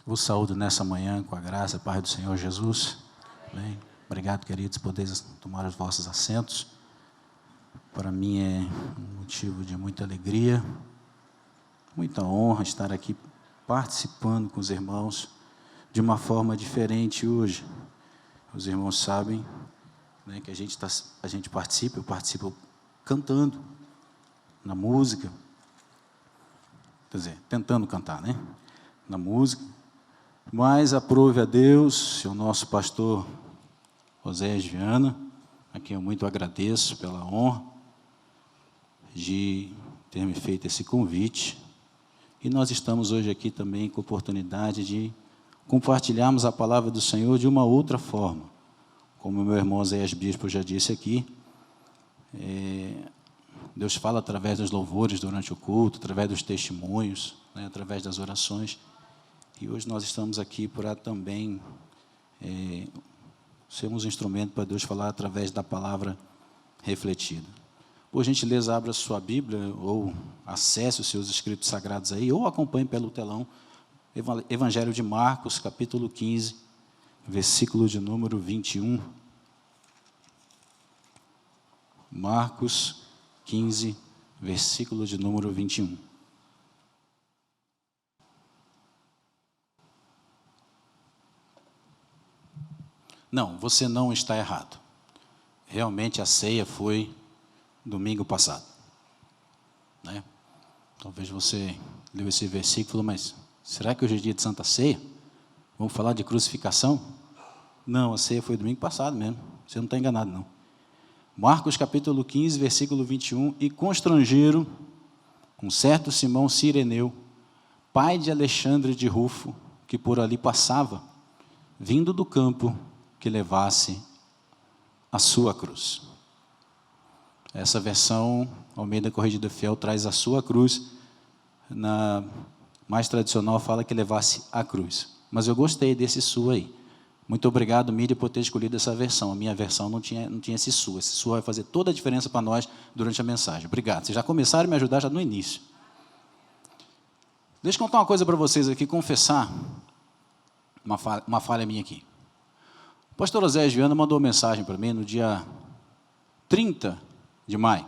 Vos saúdo nessa manhã com a graça e paz do Senhor Jesus. Bem, obrigado, queridos, por poderes tomar os vossos assentos. Para mim é um motivo de muita alegria, muita honra estar aqui participando com os irmãos de uma forma diferente hoje. Os irmãos sabem, né, que eu participo cantando na música, quer dizer, tentando cantar, né, na música. Mas aprove a Deus, o nosso pastor Oséias Viana, a quem eu muito agradeço pela honra de ter me feito esse convite. E nós estamos hoje aqui também com a oportunidade de compartilharmos a palavra do Senhor de uma outra forma. Como o meu irmão Oséias Bispo já disse aqui, Deus fala através dos louvores durante o culto, através dos testemunhos, né, através das orações. E hoje nós estamos aqui para também sermos um instrumento para Deus falar através da palavra refletida. Por gentileza, abra sua Bíblia ou acesse os seus escritos sagrados aí, ou acompanhe pelo telão, Evangelho de Marcos, capítulo 15, versículo de número 21. Marcos 15, versículo de número 21. Não, você não está errado. Realmente a ceia foi domingo passado, né? Talvez você leu esse versículo e falou, mas será que hoje é dia de Santa Ceia? Vamos falar de crucificação? Não, a ceia foi domingo passado mesmo. Você não está enganado, não. Marcos capítulo 15, versículo 21. E constrangeram um certo Simão Cireneu, pai de Alexandre de Rufo, que por ali passava, vindo do campo, que levasse a sua cruz. Essa versão, Almeida Corrigida Fiel, traz a sua cruz. Na mais tradicional, fala que levasse a cruz. Mas eu gostei desse sua aí. Muito obrigado, Mídia, por ter escolhido essa versão. A minha versão não tinha esse sua. Esse sua vai fazer toda a diferença para nós durante a mensagem. Obrigado. Vocês já começaram a me ajudar já no início. Deixa eu contar uma coisa para vocês aqui, confessar uma falha minha aqui. O pastor Oséias Viana mandou uma mensagem para mim no dia 30 de maio.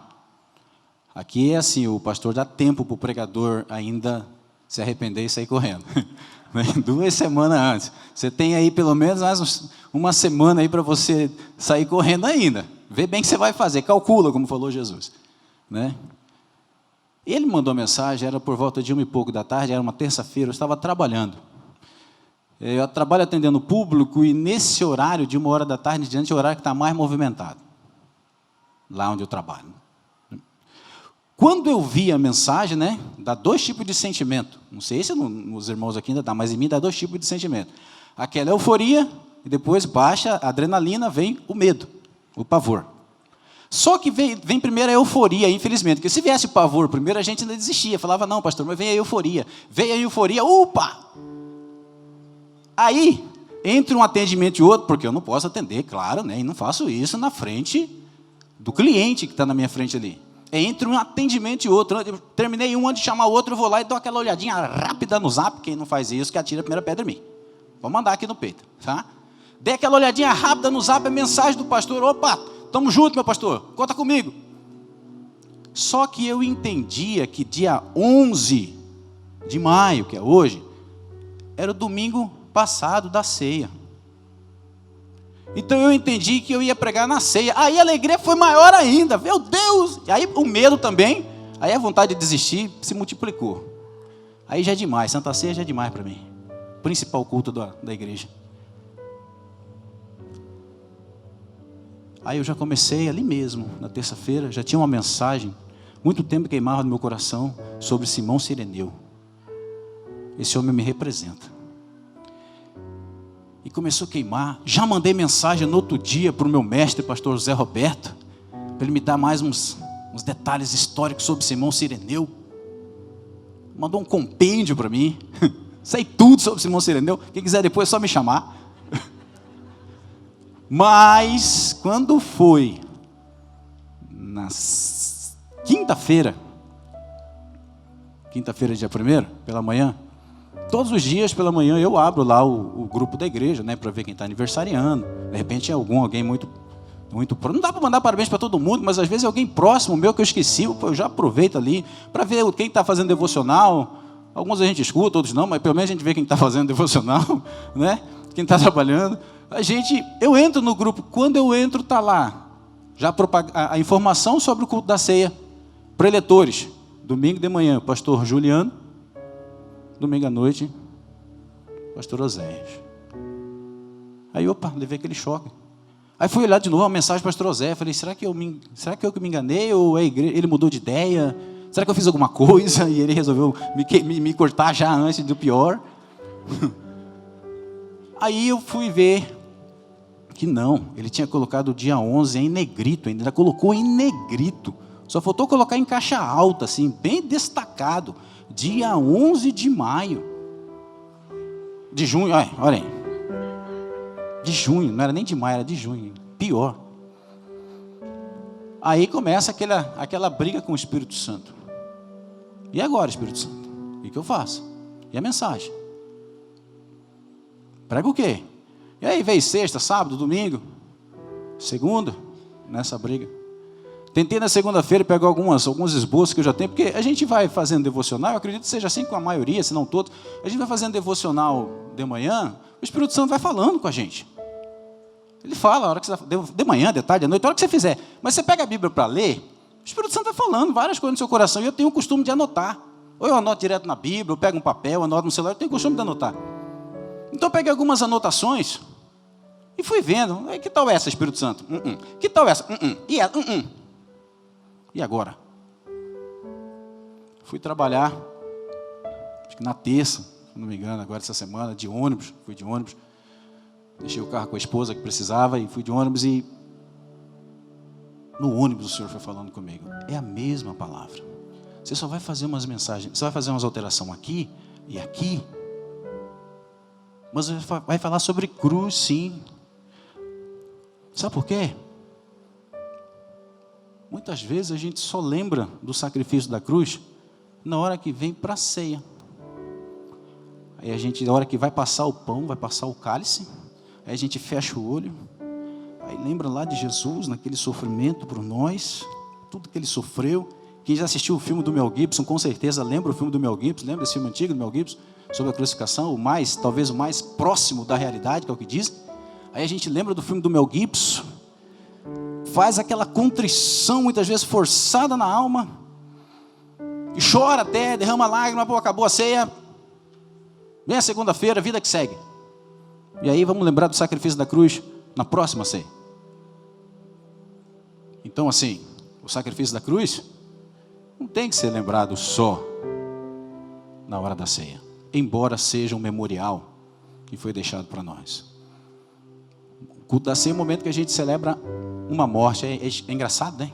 Aqui é assim, o pastor dá tempo para o pregador ainda se arrepender e sair correndo. 2 semanas antes. Você tem aí pelo menos mais uma semana aí para você sair correndo ainda. Vê bem o que você vai fazer, calcula, como falou Jesus, né? Ele mandou a mensagem, era por volta de 1 e pouco da tarde, era uma terça-feira, eu estava trabalhando. Eu trabalho atendendo o público e nesse horário de 1 hora da tarde em diante é o horário que está mais movimentado, lá onde eu trabalho. Quando eu vi a mensagem, né, dá 2 tipos de sentimento. Não sei se os irmãos aqui ainda dá, mas em mim dá 2 tipos de sentimento. Aquela euforia e depois baixa a adrenalina, vem o medo, o pavor. Só que vem primeiro a euforia, infelizmente, porque se viesse o pavor primeiro a gente ainda desistia, falava, não, pastor, mas vem a euforia. Veio a euforia, opa! Aí, entre um atendimento e outro, porque eu não posso atender, claro, né, e não faço isso na frente do cliente que está na minha frente ali. Entre um atendimento e outro, eu terminei um, antes de chamar o outro, eu vou lá e dou aquela olhadinha rápida no zap, quem não faz isso, que atira a primeira pedra em mim. Vou mandar aqui no peito, tá? Dei aquela olhadinha rápida no zap, a mensagem do pastor, opa, estamos juntos, meu pastor, conta comigo. Só que eu entendia que dia 11 de maio, que é hoje, era o domingo passado da ceia. Então eu entendi que eu ia pregar na ceia. Aí a alegria foi maior ainda. Meu Deus! E aí o medo também. Aí a vontade de desistir se multiplicou. Aí já é demais. Santa Ceia já é demais para mim. Principal culto da igreja. Aí eu já comecei ali mesmo, na terça-feira. Já tinha uma mensagem, muito tempo queimava no meu coração, sobre Simão Cireneu. Esse homem me representa. E começou a queimar. Já mandei mensagem no outro dia para o meu mestre, pastor José Roberto, para ele me dar mais uns detalhes históricos sobre Simão Cireneu. Mandou um compêndio para mim. Sei tudo sobre Simão Cireneu. Quem quiser depois é só me chamar. Mas, quando foi na quinta-feira, dia 1º, pela manhã, Todos os dias pela manhã eu abro lá o grupo da igreja, né, para ver quem está aniversariando. De repente é alguém muito não dá para mandar parabéns para todo mundo, mas às vezes é alguém próximo meu que eu esqueci, eu já aproveito ali para ver quem está fazendo devocional. Alguns a gente escuta, outros não, mas pelo menos a gente vê quem está fazendo devocional, né? Quem está trabalhando. Eu entro no grupo, quando eu entro está lá já a informação sobre o culto da ceia, preletores, domingo de manhã, pastor Juliano, domingo à noite, pastor Oséias. Aí, levei aquele choque. Aí fui olhar de novo a mensagem do pastor Oséias, falei, será que eu que me enganei, ou a igreja, ele mudou de ideia? Será que eu fiz alguma coisa e ele resolveu me cortar já antes do pior? Aí eu fui ver que não, ele tinha colocado o dia 11 em negrito, ainda colocou em negrito. Só faltou colocar em caixa alta, assim, bem destacado. Dia 11 de maio. De junho, olha aí. De junho, não era nem de maio, era de junho. Pior. Aí começa aquela briga com o Espírito Santo. E agora, Espírito Santo? O que eu faço? E a mensagem? Prega o quê? E aí veio sexta, sábado, domingo, segunda, nessa briga. Tentei na segunda-feira pegar alguns esboços que eu já tenho, porque a gente vai fazendo devocional, eu acredito que seja assim com a maioria, se não todos. A gente vai fazendo devocional de manhã, o Espírito Santo vai falando com a gente. Ele fala a hora que você de manhã, de tarde, de noite, a hora que você fizer. Mas você pega a Bíblia para ler, o Espírito Santo vai falando várias coisas no seu coração, e eu tenho o costume de anotar. Ou eu anoto direto na Bíblia, eu pego um papel, anoto no celular, eu tenho o costume de anotar. Então eu peguei algumas anotações e fui vendo. Que tal essa, Espírito Santo? Que tal essa? E ela? E agora? Fui trabalhar, acho que na terça, se não me engano, agora essa semana, de ônibus. Fui de ônibus, deixei o carro com a esposa que precisava e fui de ônibus e no ônibus o Senhor foi falando comigo. É a mesma palavra. Você só vai fazer umas mensagens, você vai fazer umas alterações aqui e aqui, mas vai falar sobre cruz, sim. Sabe por quê? Muitas vezes a gente só lembra do sacrifício da cruz na hora que vem para a ceia. Aí a gente, na hora que vai passar o pão, vai passar o cálice, aí a gente fecha o olho, aí lembra lá de Jesus, naquele sofrimento por nós, tudo que ele sofreu. Quem já assistiu o filme do Mel Gibson, com certeza lembra o filme do Mel Gibson, lembra esse filme antigo do Mel Gibson, sobre a crucificação, talvez o mais próximo da realidade, que é o que diz. Aí a gente lembra do filme do Mel Gibson, faz aquela contrição, muitas vezes forçada na alma, e chora até, derrama lágrima, acabou a ceia, vem a segunda-feira, vida que segue. E aí vamos lembrar do sacrifício da cruz na próxima ceia. Então assim, o sacrifício da cruz não tem que ser lembrado só na hora da ceia, embora seja um memorial que foi deixado para nós. O culto da ceia é o momento que a gente celebra uma morte. É engraçado, né?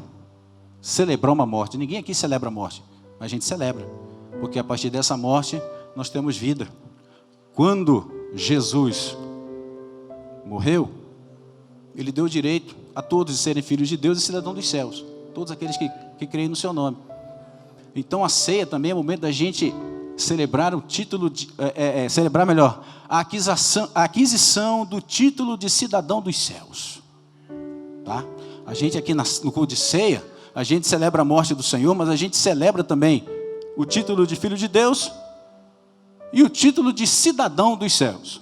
Celebrar uma morte. Ninguém aqui celebra a morte, mas a gente celebra, porque a partir dessa morte nós temos vida. Quando Jesus morreu, ele deu direito a todos de serem filhos de Deus e cidadãos dos céus, todos aqueles que creem no seu nome. Então a ceia também é o momento da gente celebrar o título, celebrar melhor, a aquisição do título de cidadão dos céus. Tá? A gente aqui no culto de ceia, a gente celebra a morte do Senhor, mas a gente celebra também o título de filho de Deus e o título de cidadão dos céus.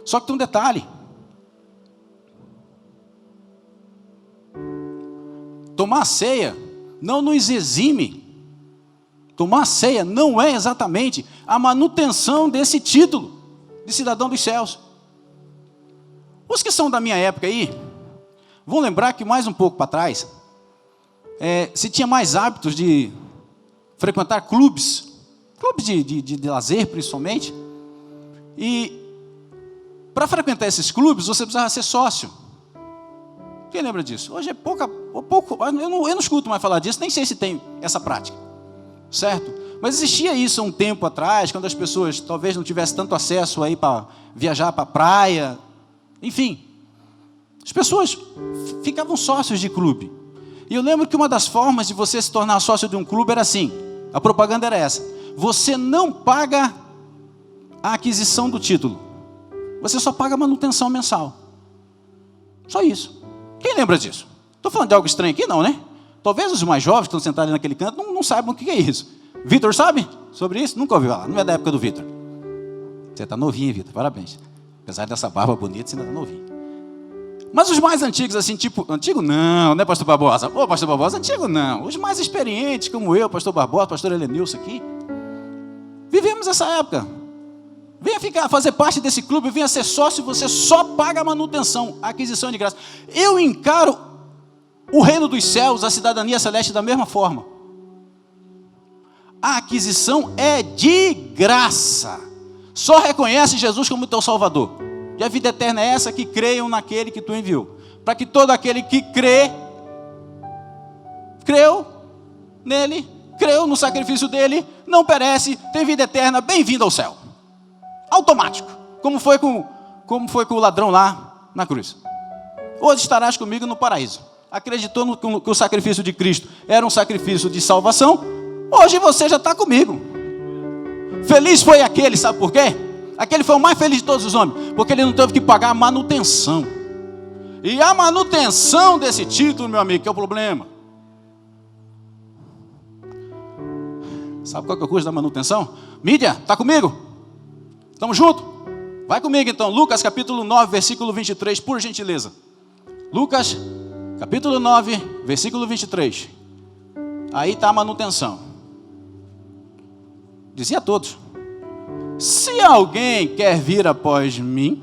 Só que tem um detalhe. Tomar a ceia não nos exime. Tomar a ceia não é exatamente a manutenção desse título de cidadão dos céus. Os que são da minha época aí, vão lembrar que mais um pouco para trás, se tinha mais hábitos de frequentar clubes de lazer principalmente, e para frequentar esses clubes você precisava ser sócio. Quem lembra disso? Hoje é pouco, eu não escuto mais falar disso, nem sei se tem essa prática, certo? Mas existia isso há um tempo atrás, quando as pessoas talvez não tivessem tanto acesso aí para viajar para a praia, enfim, as pessoas ficavam sócios de clube. E eu lembro que uma das formas de você se tornar sócio de um clube era assim, a propaganda era essa: você não paga a aquisição do título. Você só paga a manutenção mensal. Só isso. Quem lembra disso? Estou falando de algo estranho aqui? Não, né? Talvez os mais jovens que estão sentados ali naquele canto não saibam o que é isso. Vitor sabe sobre isso? Nunca ouviu falar. Não é da época do Vitor. Você está novinho, Vitor. Parabéns. Apesar dessa barba bonita, você ainda está novinho. Mas os mais antigos, assim, tipo... Antigo não, né, pastor Barbosa? Ô, pastor Barbosa, antigo não. Os mais experientes, como eu, pastor Barbosa, pastor Helenilson aqui. Vivemos essa época. Venha fazer parte desse clube, venha ser sócio, você só paga a manutenção, a aquisição de graça. Eu encaro o reino dos céus, a cidadania celeste da mesma forma. A aquisição é de graça. Só reconhece Jesus como teu Salvador. E a vida eterna é essa, que creiam naquele que tu enviou. Para que todo aquele que creu nele, creu no sacrifício dele, não perece, tem vida eterna, bem-vindo ao céu. Automático, como foi com o ladrão lá na cruz. Hoje estarás comigo no paraíso. Acreditou que o sacrifício de Cristo era um sacrifício de salvação, hoje você já está comigo. Feliz foi aquele, sabe por quê? Aquele foi o mais feliz de todos os homens, porque ele não teve que pagar a manutenção. E a manutenção desse título, meu amigo, que é o problema. Sabe qual que é o custo da manutenção? Mídia, está comigo? Estamos juntos? Vai comigo então, Lucas capítulo 9, versículo 23, por gentileza. Lucas capítulo 9, versículo 23. Aí está a manutenção. Dizia a todos: se alguém quer vir após mim.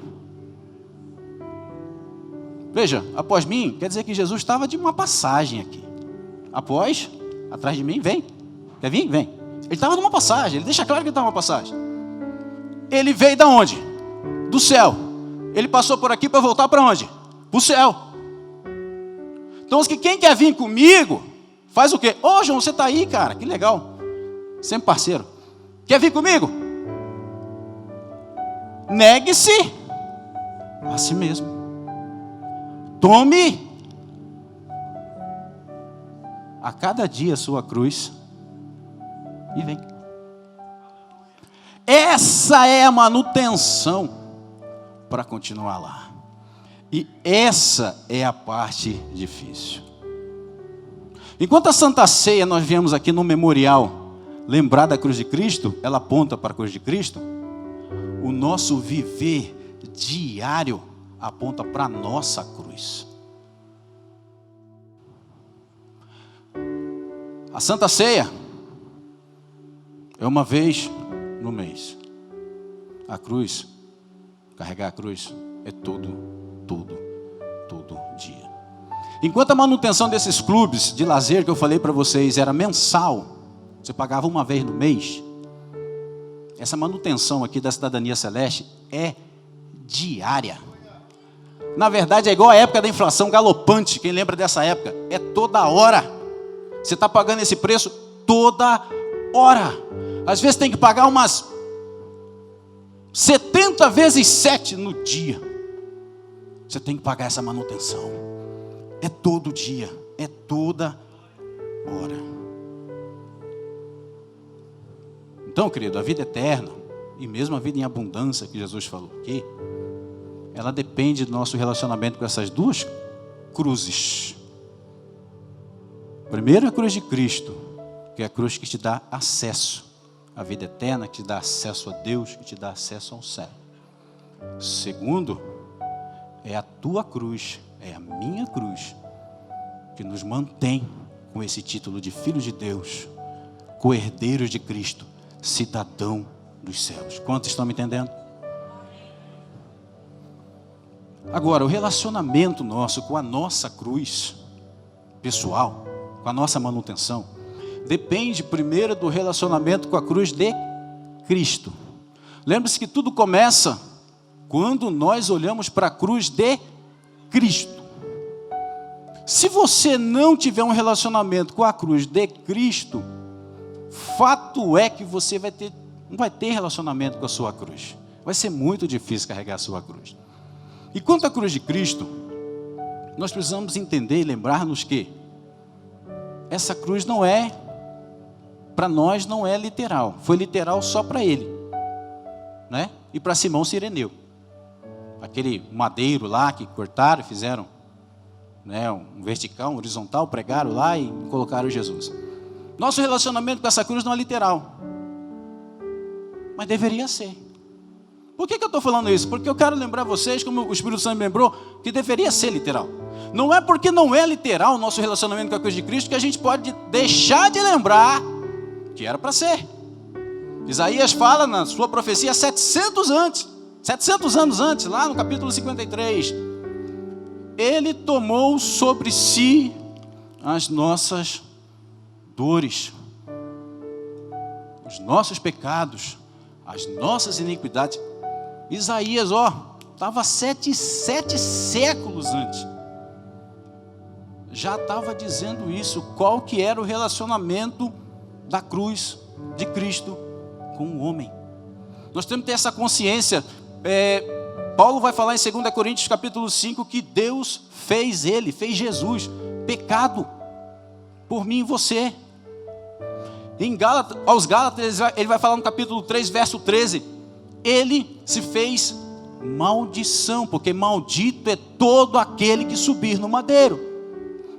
Veja, após mim, quer dizer que Jesus estava de uma passagem aqui. Após, atrás de mim, vem. Quer vir? Vem. Ele estava de uma passagem, ele deixa claro que ele estava de uma passagem. Ele veio da onde? Do céu. Ele passou por aqui para voltar para onde? Para o céu. Então, quem quer vir comigo, faz o quê? Ô, João, você está aí, cara, que legal. Sempre parceiro. Quer vir comigo? Negue-se a si mesmo. Tome a cada dia a sua cruz e vem. Essa é a manutenção para continuar lá. E essa é a parte difícil. Enquanto a Santa Ceia nós viemos aqui no memorial lembrar da cruz de Cristo, ela aponta para a cruz de Cristo, o nosso viver diário aponta para a nossa cruz. A Santa Ceia é uma vez no mês. A cruz, carregar a cruz, é todo dia. Enquanto a manutenção desses clubes de lazer que eu falei para vocês era mensal, você pagava uma vez no mês, essa manutenção aqui da cidadania celeste é diária. Na verdade é igual a época da inflação galopante, quem lembra dessa época? É toda hora. Você está pagando esse preço toda hora. Às vezes tem que pagar umas 70 vezes 7 no dia. Você tem que pagar essa manutenção. É todo dia, é toda hora. Então, querido, a vida eterna, e mesmo a vida em abundância que Jesus falou aqui, ela depende do nosso relacionamento com essas duas cruzes. Primeiro, a cruz de Cristo, que é a cruz que te dá acesso à vida eterna, que te dá acesso a Deus, que te dá acesso ao céu. Segundo, é a tua cruz, é a minha cruz, que nos mantém com esse título de filhos de Deus, co-herdeiros de Cristo, cidadão dos céus. Quantos estão me entendendo? Agora, o relacionamento nosso com a nossa cruz pessoal, com a nossa manutenção, depende primeiro do relacionamento com a cruz de Cristo. Lembre-se que tudo começa quando nós olhamos para a cruz de Cristo. Se você não tiver um relacionamento com a cruz de Cristo, fato é que você não vai ter relacionamento com a sua cruz. Vai ser muito difícil carregar a sua cruz. E quanto à cruz de Cristo, nós precisamos entender e lembrar-nos que essa cruz não é para nós não é literal. Foi literal só para ele, né? E para Simão Cireneu. Aquele madeiro lá que cortaram e fizeram, né, um vertical, um horizontal, pregaram lá e colocaram Jesus. Nosso relacionamento com essa cruz não é literal, mas deveria ser. Por que eu estou falando isso? Porque eu quero lembrar vocês, como o Espírito Santo me lembrou, que deveria ser literal. Não é porque não é literal o nosso relacionamento com a cruz de Cristo que a gente pode deixar de lembrar que era para ser. Isaías fala na sua profecia 700 anos antes, lá no capítulo 53. Ele tomou sobre si as nossas dores, os nossos pecados, as nossas iniquidades. Isaías, estava 7 séculos antes. Já estava dizendo isso, qual que era o relacionamento da cruz de Cristo com o homem. Nós temos que ter essa consciência. Paulo vai falar em 2 Coríntios capítulo 5 que Deus fez Jesus pecado por mim e você. Aos Gálatas ele vai falar no capítulo 3 verso 13, ele se fez maldição, porque maldito é todo aquele que subir no madeiro.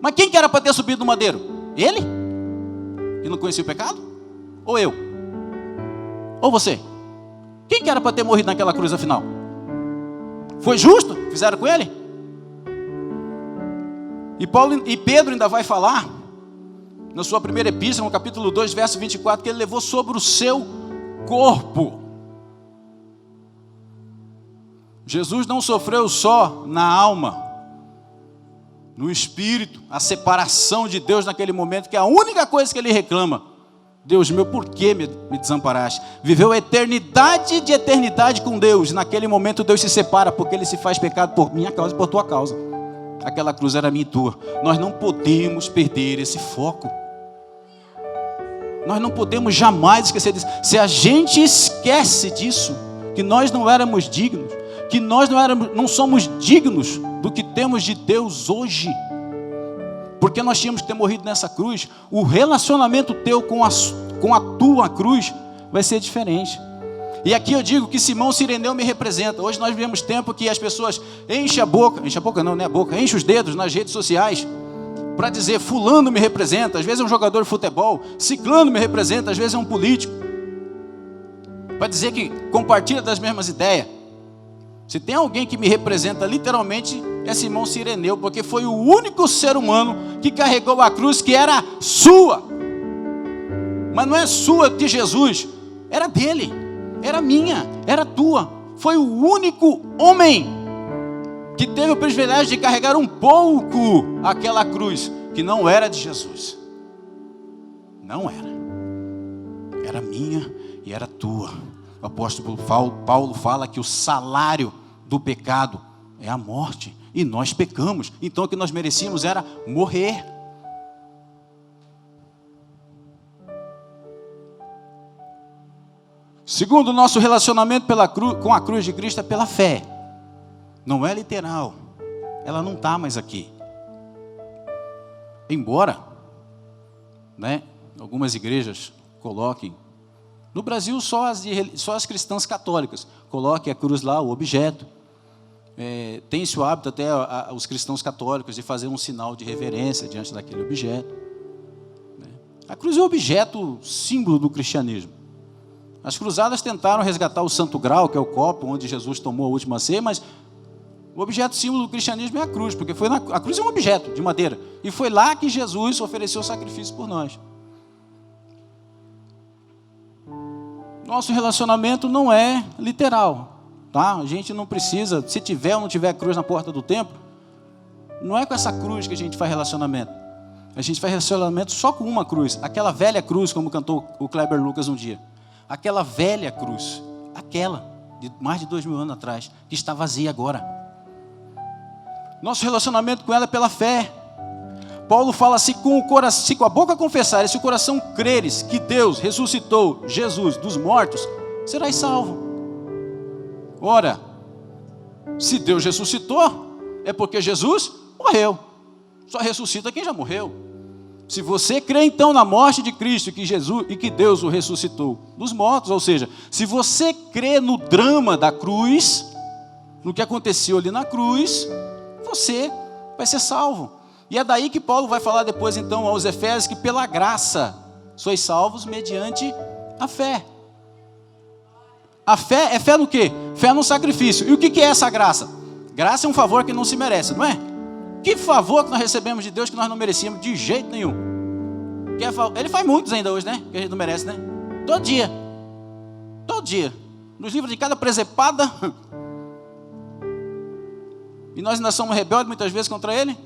Mas quem que era para ter subido no madeiro? Ele? Que não conhecia o pecado? Ou eu? Ou você? Quem que era para ter morrido naquela cruz afinal? Foi justo? Fizeram com ele? E Pedro ainda vai falar na sua primeira epístola, no capítulo 2, verso 24, que ele levou sobre o seu corpo. Jesus não sofreu só na alma, no espírito, a separação de Deus naquele momento, que é a única coisa que ele reclama. Deus meu, por que me desamparaste? Viveu a eternidade de eternidade com Deus. Naquele momento Deus se separa, porque ele se faz pecado por minha causa e por tua causa. Aquela cruz era minha e tua. Nós não podemos perder esse foco. Nós não podemos jamais esquecer disso. Se a gente esquece disso, que nós não éramos dignos, que nós não somos dignos do que temos de Deus hoje, porque nós tínhamos que ter morrido nessa cruz, o relacionamento teu com a tua cruz vai ser diferente. E aqui eu digo que Simão Cireneu me representa. Hoje nós vivemos tempo que as pessoas enchem os dedos nas redes sociais para dizer fulano me representa. Às vezes é um jogador de futebol, ciclano me representa, às vezes é um político, para dizer que compartilha das mesmas ideias. Se tem alguém que me representa literalmente, é Simão Cireneu, porque foi o único ser humano que carregou a cruz que era sua. Mas não é sua de Jesus, era dele, era minha, era tua. Foi o único homem que teve o privilégio de carregar um pouco aquela cruz, que não era de Jesus. Não era. Era minha e era tua. O apóstolo Paulo fala que o salário do pecado é a morte, e nós pecamos, então o que nós merecíamos era morrer. Segundo, o nosso relacionamento com a cruz de Cristo é pela fé, não é literal, ela não está mais aqui. Embora, né, algumas igrejas coloquem, no Brasil só as cristãs católicas, coloquem a cruz lá, o objeto. Tem-se o hábito até os cristãos católicos de fazer um sinal de reverência diante daquele objeto. A cruz é o objeto símbolo do cristianismo. As cruzadas tentaram resgatar o Santo Grau, que é o copo onde Jesus tomou a última ceia, mas o objeto símbolo do cristianismo é a cruz, porque a cruz é um objeto de madeira, e foi lá que Jesus ofereceu o sacrifício por nós. Nosso relacionamento não é literal, tá? A gente não precisa, se tiver ou não tiver cruz na porta do templo, não é com essa cruz que a gente faz relacionamento. A gente faz relacionamento só com uma cruz, aquela velha cruz, como cantou o Kleber Lucas um dia. Aquela velha cruz, aquela de mais de 2000 anos atrás, que está vazia agora. Nosso relacionamento com ela é pela fé. Paulo fala, se com a boca confessares, se o coração creres que Deus ressuscitou Jesus dos mortos, serás salvo. Ora, se Deus ressuscitou, é porque Jesus morreu. Só ressuscita quem já morreu. Se você crê então na morte de Cristo e que Deus o ressuscitou dos mortos, ou seja, se você crê no drama da cruz, no que aconteceu ali na cruz, você vai ser salvo. E é daí que Paulo vai falar depois então aos Efésios que pela graça sois salvos mediante a fé. A fé é fé no quê? Fé no sacrifício. E o que é essa graça? Graça é um favor que não se merece, não é? Que favor que nós recebemos de Deus que nós não merecíamos de jeito nenhum. Ele faz muitos ainda hoje, né? Que a gente não merece, né? Todo dia. Todo dia. Nos livros de cada presepada. E nós ainda somos rebeldes muitas vezes contra Ele.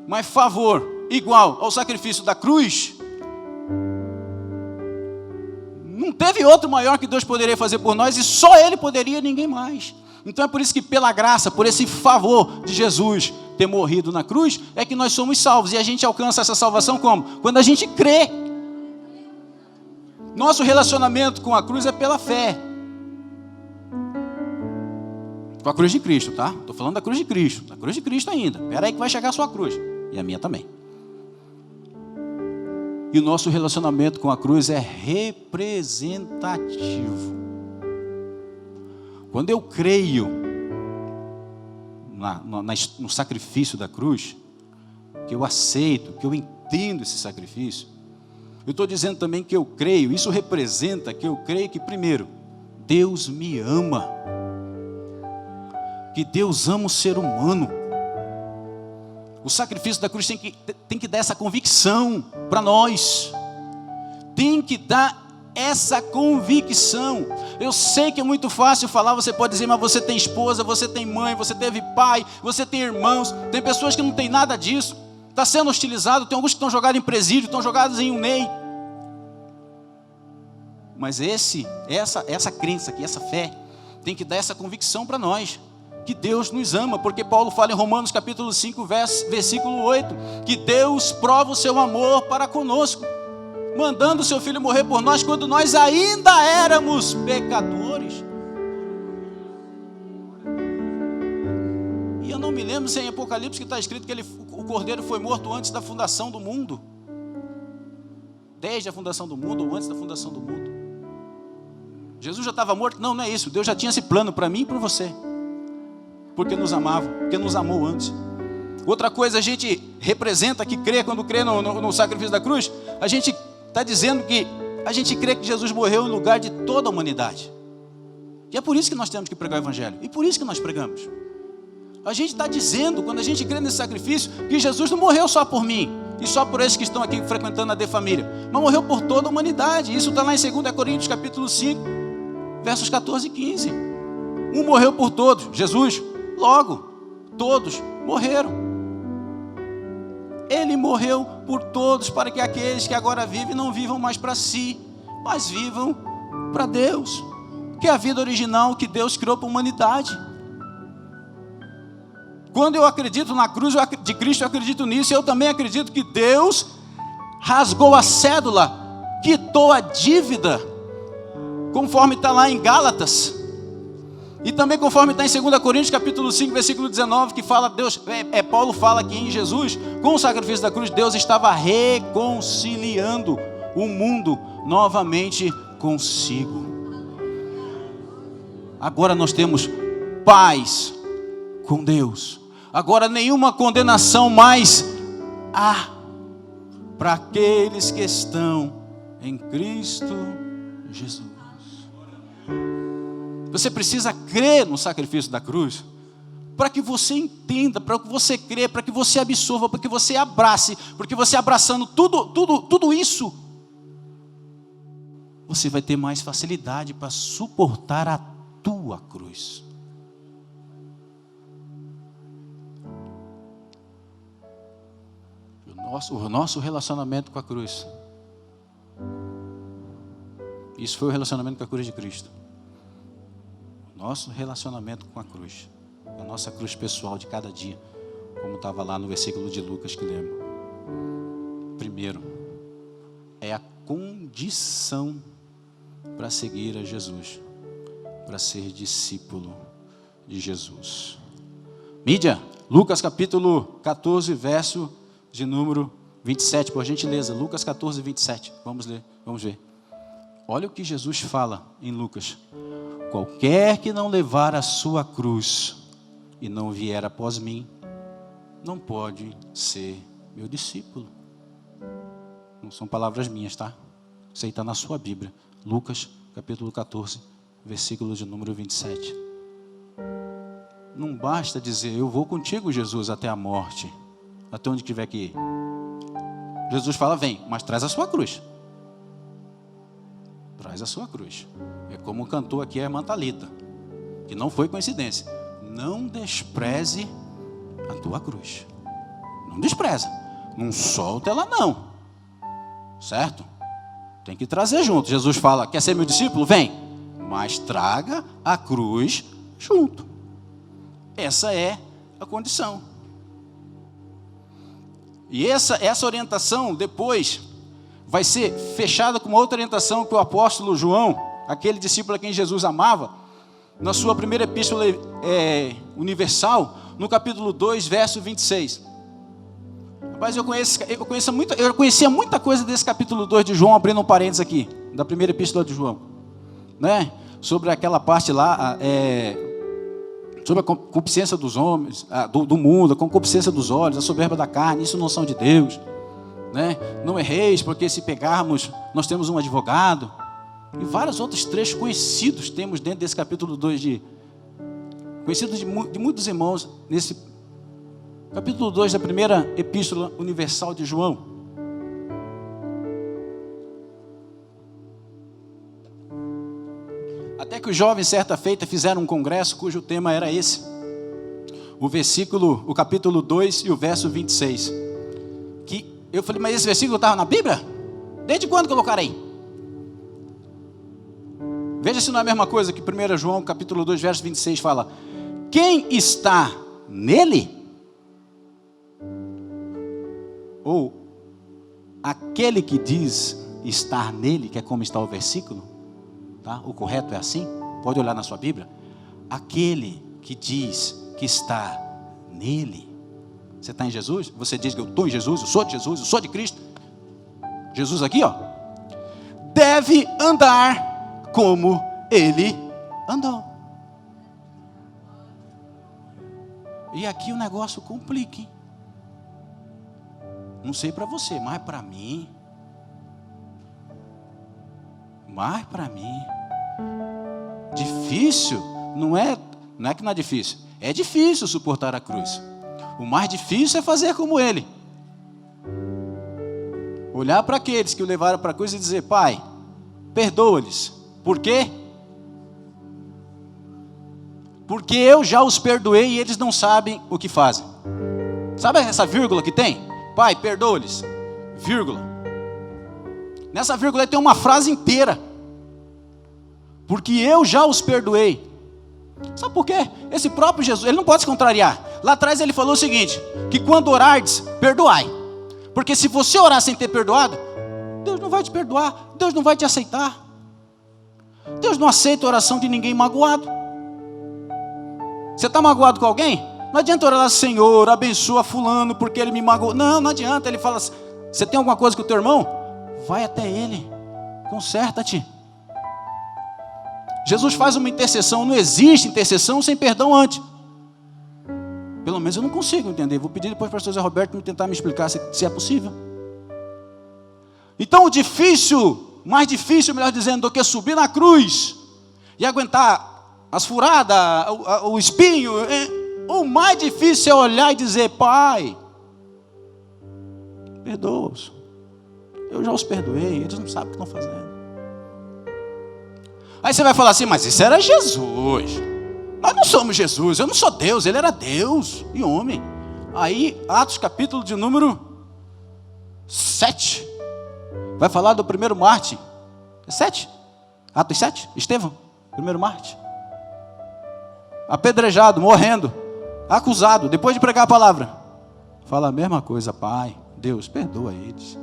Mas favor igual ao sacrifício da cruz, não teve outro maior que Deus poderia fazer por nós, e só Ele poderia, ninguém mais. Então é por isso que pela graça, por esse favor de Jesus ter morrido na cruz, é que nós somos salvos. E a gente alcança essa salvação como? Quando a gente crê. Nosso relacionamento com a cruz é pela fé. Com a cruz de Cristo, tá? Estou falando da cruz de Cristo. Da cruz de Cristo ainda. Espera aí que vai chegar a sua cruz. E a minha também. E o nosso relacionamento com a cruz é representativo. Quando eu creio no sacrifício da cruz, que eu aceito, que eu entendo esse sacrifício, eu estou dizendo também que eu creio, isso representa que eu creio que, primeiro, Deus me ama. Que Deus ama o ser humano. O sacrifício da cruz tem que dar essa convicção para nós. Tem que dar essa convicção. Eu sei que é muito fácil falar, você pode dizer, mas você tem esposa, você tem mãe, você teve pai, você tem irmãos. Tem pessoas que não tem nada disso. Está sendo hostilizado, tem alguns que estão jogados em presídio, estão jogados em UNEI. Mas essa crença aqui, essa fé, tem que dar essa convicção para nós. Que Deus nos ama, porque Paulo fala em Romanos capítulo 5, versículo 8, que Deus prova o seu amor para conosco, mandando o seu Filho morrer por nós, quando nós ainda éramos pecadores. E eu não me lembro se é em Apocalipse que está escrito que o Cordeiro foi morto antes da fundação do mundo, desde a fundação do mundo, ou antes da fundação do mundo. Jesus já estava morto? Não, não é isso, Deus já tinha esse plano para mim e para você, porque nos amava, porque nos amou antes. Outra coisa, a gente representa que crê, quando crê no sacrifício da cruz, a gente está dizendo que a gente crê que Jesus morreu em lugar de toda a humanidade. E é por isso que nós temos que pregar o Evangelho, e por isso que nós pregamos. A gente está dizendo, quando a gente crê nesse sacrifício, que Jesus não morreu só por mim, e só por esses que estão aqui frequentando a De Família, mas morreu por toda a humanidade. Isso está lá em 2 Coríntios capítulo 5, versos 14 e 15. Um morreu por todos, Jesus. Logo, todos morreram. Ele morreu por todos, para que aqueles que agora vivem não vivam mais para si, mas vivam para Deus, que é a vida original que Deus criou para a humanidade. Quando eu acredito na cruz de Cristo, eu acredito nisso. Eu também acredito que Deus rasgou a cédula, quitou a dívida, conforme está lá em Gálatas. E também conforme está em 2 Coríntios capítulo 5, versículo 19, que fala, Paulo fala que em Jesus, com o sacrifício da cruz, Deus estava reconciliando o mundo novamente consigo. Agora nós temos paz com Deus. Agora nenhuma condenação mais há para aqueles que estão em Cristo Jesus. Você precisa crer no sacrifício da cruz, para que você entenda, para que você crê, para que você absorva, para que você abrace, porque você abraçando tudo isso, você vai ter mais facilidade para suportar a tua cruz. O nosso relacionamento com a cruz, isso foi o relacionamento com a cruz de Cristo. Nosso relacionamento com a cruz, a nossa cruz pessoal de cada dia, como estava lá no versículo de Lucas que lemos. Primeiro, é a condição para seguir a Jesus, para ser discípulo de Jesus. Mídia, Lucas capítulo 14, verso de número 27, por gentileza. Lucas 14, 27. Vamos ler, vamos ver. Olha o que Jesus fala em Lucas. Qualquer que não levar a sua cruz e não vier após mim, não pode ser meu discípulo. Não são palavras minhas, tá? Isso aí está na sua Bíblia. Lucas, capítulo 14, versículo de número 27. Não basta dizer, eu vou contigo, Jesus, até a morte, até onde tiver que ir. Jesus fala, vem, mas traz a sua cruz. Traz a sua cruz. É como cantou aqui a irmã Thalita, que não foi coincidência. Não despreze a tua cruz. Não despreza. Não solta ela não. Certo? Tem que trazer junto. Jesus fala, quer ser meu discípulo? Vem. Mas traga a cruz junto. Essa é a condição. E essa orientação depois vai ser fechada com uma outra orientação que o apóstolo João, aquele discípulo a quem Jesus amava, na sua primeira epístola universal, no capítulo 2, verso 26. Rapaz, eu conhecia muita coisa desse capítulo 2 de João, abrindo um parênteses aqui, da primeira epístola de João, né? Sobre aquela parte lá, sobre a concupiscência dos homens, do mundo, a concupiscência dos olhos, a soberba da carne, isso não são de Deus, né? Não erreis, porque se pegarmos, nós temos um advogado, e vários outros trechos conhecidos temos dentro desse capítulo 2, conhecidos de muitos irmãos, nesse capítulo 2 da primeira epístola universal de João. Até que os jovens, certa feita, fizeram um congresso cujo tema era esse. O capítulo 2 e o verso 26. Que eu falei, mas esse versículo estava na Bíblia? Desde quando colocarei? Veja se não é a mesma coisa que 1 João, capítulo 2, verso 26 fala. Quem está nele? Ou aquele que diz estar nele, que é como está o versículo, tá? O correto é assim, pode olhar na sua Bíblia. Aquele que diz que está nele. Você está em Jesus? Você diz que eu estou em Jesus, eu sou de Jesus, eu sou de Cristo. Jesus aqui, ó. Deve andar como ele andou. E aqui o negócio complica, hein? Não sei para você, mas para mim, difícil, não é que não é difícil, é difícil suportar a cruz. O mais difícil é fazer como ele. Olhar para aqueles que o levaram para a cruz e dizer, Pai, perdoa-lhes. Por quê? Porque eu já os perdoei e eles não sabem o que fazem. Sabe essa vírgula que tem? Pai, perdoa-lhes, vírgula. Nessa vírgula tem uma frase inteira. Porque eu já os perdoei. Sabe por quê? Esse próprio Jesus, ele não pode se contrariar. Lá atrás ele falou o seguinte, que quando orardes, perdoai. Porque se você orar sem ter perdoado, Deus não vai te perdoar, Deus não vai te aceitar. Deus não aceita a oração de ninguém magoado. Você está magoado com alguém? Não adianta orar lá, Senhor, abençoa fulano porque ele me magoou. Não adianta. Ele fala, você tem alguma coisa com o teu irmão? Vai até ele, conserta-te. Jesus faz uma intercessão, não existe intercessão sem perdão antes. Pelo menos eu não consigo entender. Vou pedir depois para o pastor Zé Roberto me tentar me explicar se é possível. Então mais difícil, melhor dizendo, do que subir na cruz e aguentar as furadas, o espinho, o mais difícil é olhar e dizer, Pai, perdoa-os. Eu já os perdoei, eles não sabem o que estão fazendo. Aí você vai falar assim, mas isso era Jesus. Nós não somos Jesus, eu não sou Deus, ele era Deus e homem. Aí, Atos capítulo de número 7. Vai falar do primeiro mártir. É 7? Atos 7? Estevão, primeiro mártir. Apedrejado, morrendo, acusado, depois de pregar a palavra. Fala a mesma coisa, Pai, Deus, perdoa eles.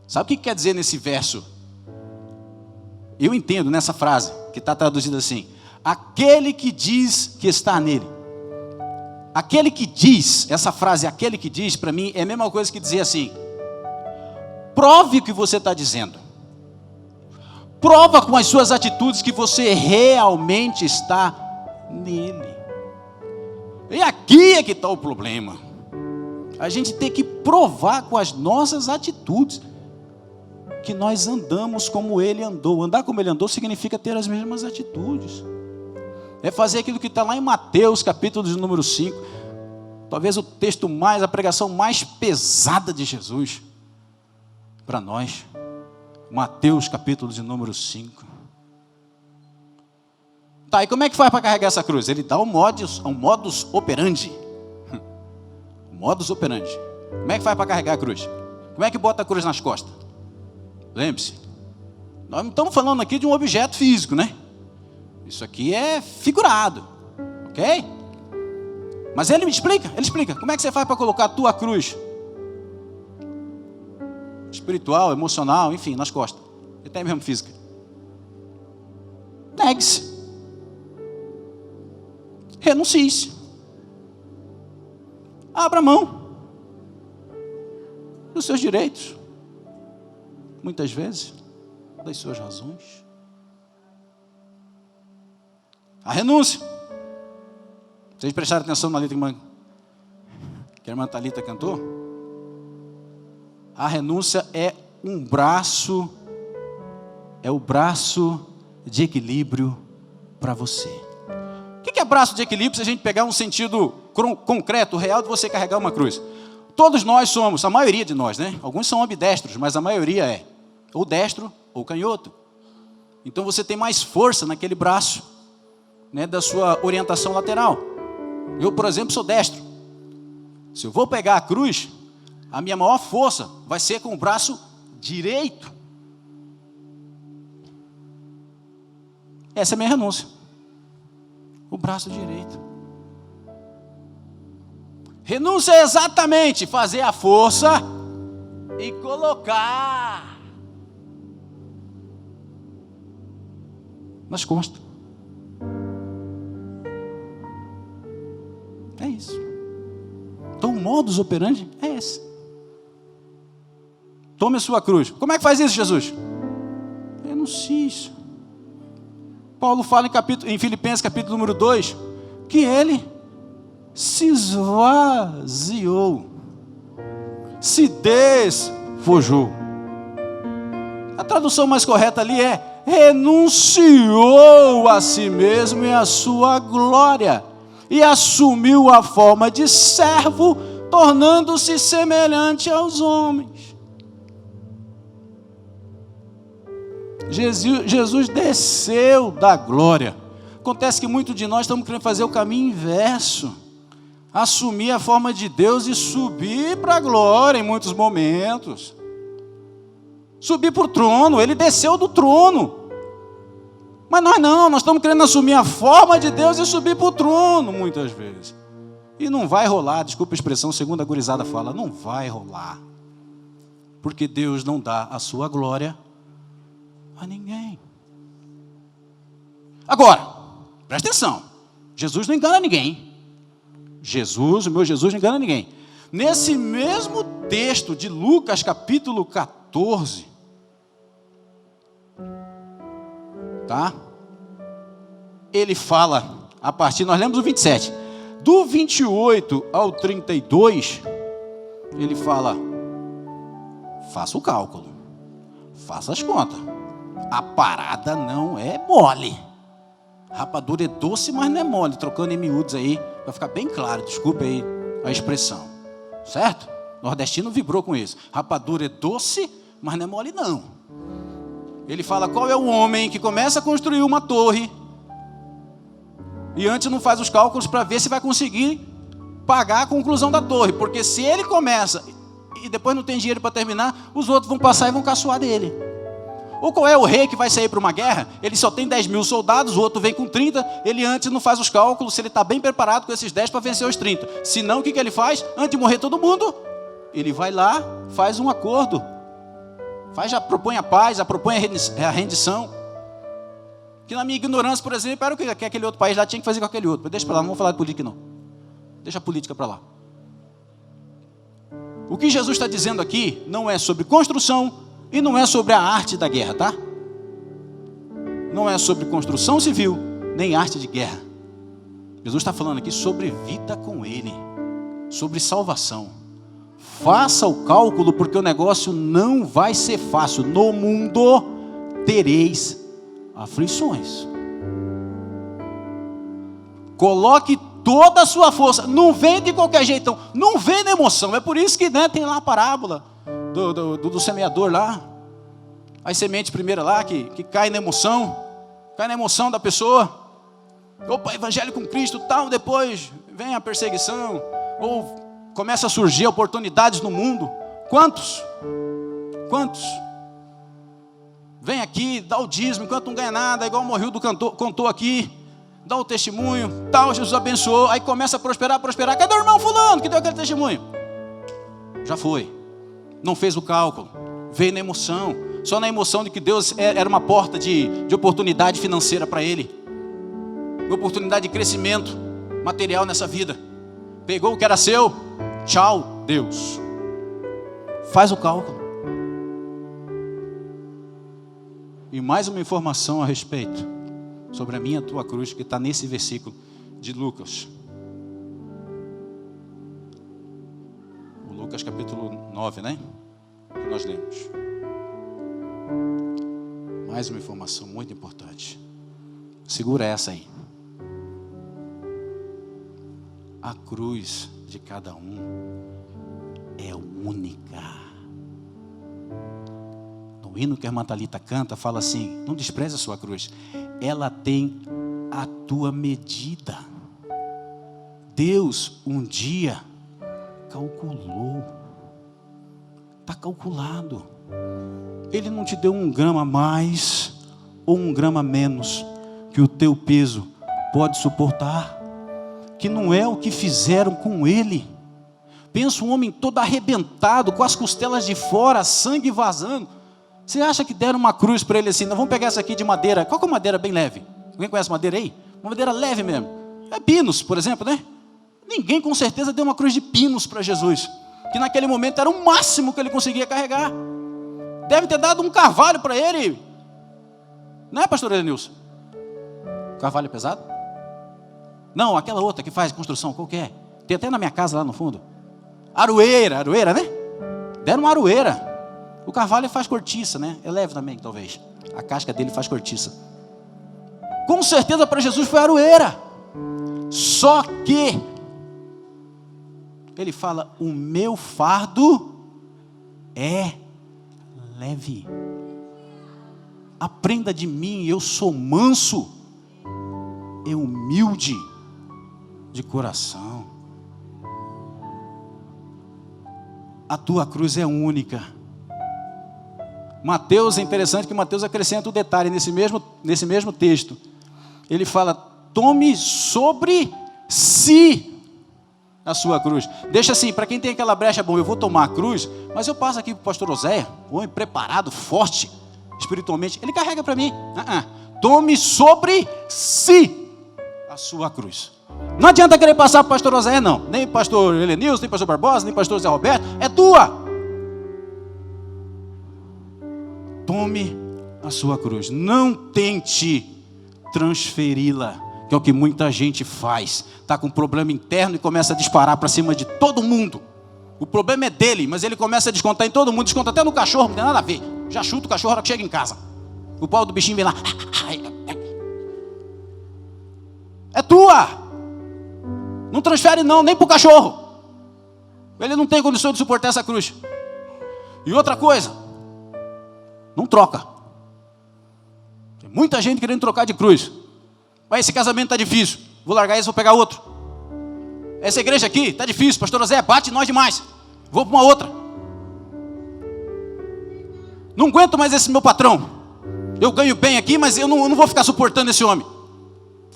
Sabe o que quer dizer nesse verso? Eu entendo nessa frase, que está traduzida assim. aquele que diz que está nele. Aquele que diz, essa frase, aquele que diz, para mim, é a mesma coisa que dizer assim: prove o que você está dizendo. Prova com as suas atitudes que você realmente está nele. E aqui é que está o problema. A gente tem que provar com as nossas atitudes que nós andamos como ele andou. Andar como ele andou significa ter as mesmas atitudes. É fazer aquilo que está lá em Mateus, capítulo de número 5. Talvez o texto mais, a pregação mais pesada de Jesus para nós. Mateus, capítulo de número 5. Tá, e como é que faz para carregar essa cruz? Ele dá um modus operandi. Modus operandi. Como é que faz para carregar a cruz? Como é que bota a cruz nas costas? Lembre-se, nós não estamos falando aqui de um objeto físico, né? Isso aqui é figurado, ok? Mas ele explica, como é que você faz para colocar a tua cruz espiritual, emocional, enfim, nas costas, até mesmo física. Negue-se, renuncie-se, abra mão dos seus direitos, muitas vezes das suas razões. A renúncia. Vocês prestaram atenção na letra que a irmã Thalita cantou? A renúncia é um braço, é o braço de equilíbrio para você. O que é braço de equilíbrio se a gente pegar um sentido concreto, real de você carregar uma cruz? Todos nós somos, a maioria de nós, né? Alguns são ambidestros, mas a maioria é ou destro ou canhoto. Então você tem mais força naquele braço, né, da sua orientação lateral. Eu, por exemplo, sou destro. Se eu vou pegar a cruz, a minha maior força vai ser com o braço direito. Essa é a minha renúncia. O braço direito. Renúncia é exatamente fazer a força e colocar nas costas. É isso. Então o modus operandi é esse. Tome a sua cruz. Como é que faz isso, Jesus? Renuncie isso. Paulo fala em Filipenses capítulo número 2, que ele se esvaziou, se despojou. A tradução mais correta ali é: renunciou a si mesmo e a sua glória, e assumiu a forma de servo, tornando-se semelhante aos homens. Jesus desceu da glória. Acontece que muitos de nós estamos querendo fazer o caminho inverso, assumir a forma de Deus e subir para a glória em muitos momentos. Subir para o trono, ele desceu do trono. Mas nós estamos querendo assumir a forma de Deus e subir para o trono muitas vezes. E não vai rolar, desculpa a expressão, segundo a gurizada fala, não vai rolar. Porque Deus não dá a sua glória a ninguém. Agora, presta atenção, Jesus não engana ninguém. O meu Jesus não engana ninguém. Nesse mesmo texto de Lucas capítulo 14, tá? Ele fala, a partir, nós lemos o 27, do 28 ao 32, ele fala: faça o cálculo, faça as contas, a parada não é mole, rapadura é doce, mas não é mole, trocando em miúdos aí, para ficar bem claro, desculpe aí a expressão, certo? Nordestino vibrou com isso, rapadura é doce, mas não é mole não. Ele fala: qual é o homem que começa a construir uma torre e antes não faz os cálculos para ver se vai conseguir pagar a conclusão da torre, porque se ele começa e depois não tem dinheiro para terminar, os outros vão passar e vão caçoar dele. Ou qual é o rei que vai sair para uma guerra, ele só tem 10 mil soldados, o outro vem com 30, ele antes não faz os cálculos se ele está bem preparado com esses 10 para vencer os 30. Senão, o que ele faz? Antes de morrer todo mundo, ele vai lá, faz um acordo, propõe a paz, propõe a rendição. Que na minha ignorância, por exemplo, era o que aquele outro país lá tinha que fazer com aquele outro. Mas deixa para lá, não vou falar de política não. Deixa a política para lá. O que Jesus está dizendo aqui não é sobre construção e não é sobre a arte da guerra, tá? Não é sobre construção civil, nem arte de guerra. Jesus está falando aqui sobre vida com Ele, sobre salvação. Faça o cálculo, porque o negócio não vai ser fácil. No mundo tereis aflições. Coloque toda a sua força. Não vem de qualquer jeito, não vem na emoção. É por isso que, né, tem lá a parábola do semeador lá. As sementes primeiro lá que cai na emoção da pessoa. Opa, evangelho com Cristo, tal, depois vem a perseguição, ou começa a surgir oportunidades no mundo. Quantos? Vem aqui, dá o dízimo, enquanto não ganha nada, igual o Morrildo contou aqui, dá o testemunho, tal, Jesus abençoou, aí começa a prosperar, cadê o irmão fulano que deu aquele testemunho? Já foi, não fez o cálculo, veio na emoção, só na emoção de que Deus era uma porta de oportunidade financeira para ele, uma oportunidade de crescimento material nessa vida. Pegou o que era seu, tchau, Deus. Faz o cálculo. E mais uma informação a respeito sobre a minha e a tua cruz, que está nesse versículo de Lucas. O Lucas capítulo 9, né? Que nós lemos. Mais uma informação muito importante. Segura essa aí. A cruz de cada um é única. No hino que a irmã Thalita canta, fala assim: não despreze a sua cruz, ela tem a tua medida. Deus um dia calculou, está calculado. Ele não te deu 1 grama a mais ou 1 grama a menos que o teu peso pode suportar, que não é o que fizeram com ele. Pensa um homem todo arrebentado, com as costelas de fora, sangue vazando. Você acha que deram uma cruz para ele assim? Não, vamos pegar essa aqui de madeira. Qual que é a madeira bem leve? Alguém conhece madeira aí? Uma madeira leve mesmo. É pinos, por exemplo, né? Ninguém com certeza deu uma cruz de pinos para Jesus, que naquele momento era o máximo que ele conseguia carregar. Deve ter dado um carvalho para ele. Não é, pastor Elenilson? Carvalho pesado? Não, aquela outra que faz construção, qual que é? Tem até na minha casa lá no fundo. Aroeira, né? Deram uma aroeira. O carvalho faz cortiça, né? É leve também, talvez. A casca dele faz cortiça. Com certeza para Jesus foi aroeira. Só que ele fala: o meu fardo é leve. Aprenda de mim, eu sou manso e humilde de coração. A tua cruz é única. Mateus, é interessante que Mateus acrescenta um detalhe nesse mesmo texto. Ele fala: tome sobre si a sua cruz. Deixa assim, para quem tem aquela brecha, bom, eu vou tomar a cruz, mas eu passo aqui para o pastor Oséia, um homem preparado, forte, espiritualmente, ele carrega para mim. Tome sobre si a sua cruz. Não adianta querer passar para o pastor Oséia, não. Nem pastor Elenilson, nem pastor Barbosa, nem pastor Zé Roberto. É tua. Tome a sua cruz. Não tente transferi-la, que é o que muita gente faz. Está com um problema interno e começa a disparar para cima de todo mundo. O problema é dele, mas ele começa a descontar em todo mundo. Desconta até no cachorro, não tem nada a ver. Já chuta o cachorro na hora que chega em casa. O pau do bichinho vem lá. É tua. Não transfere não, nem para o cachorro. Ele não tem condição de suportar essa cruz. E outra coisa, não troca. Tem muita gente querendo trocar de cruz. Mas esse casamento está difícil, vou largar esse, vou pegar outro. Essa igreja aqui está difícil, pastor José, bate nós demais, vou para uma outra. Não aguento mais esse meu patrão. Eu ganho bem aqui, mas eu não vou ficar suportando esse homem.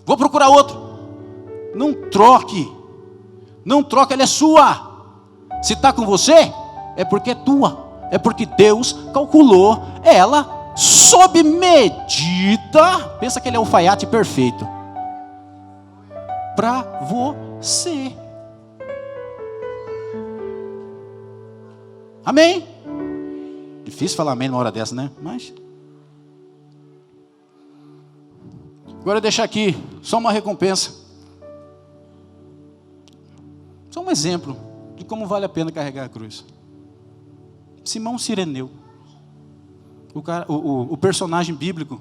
Vou procurar outro. Não troque. Não troque, ela é sua. Se está com você, é porque é tua. É porque Deus calculou ela sob medida, pensa que ele é o alfaiate perfeito, para você. Amém? Difícil falar amém numa hora dessa, né? Mas agora eu deixo aqui só uma recompensa, só um exemplo de como vale a pena carregar a cruz. Simão Cireneu, o personagem bíblico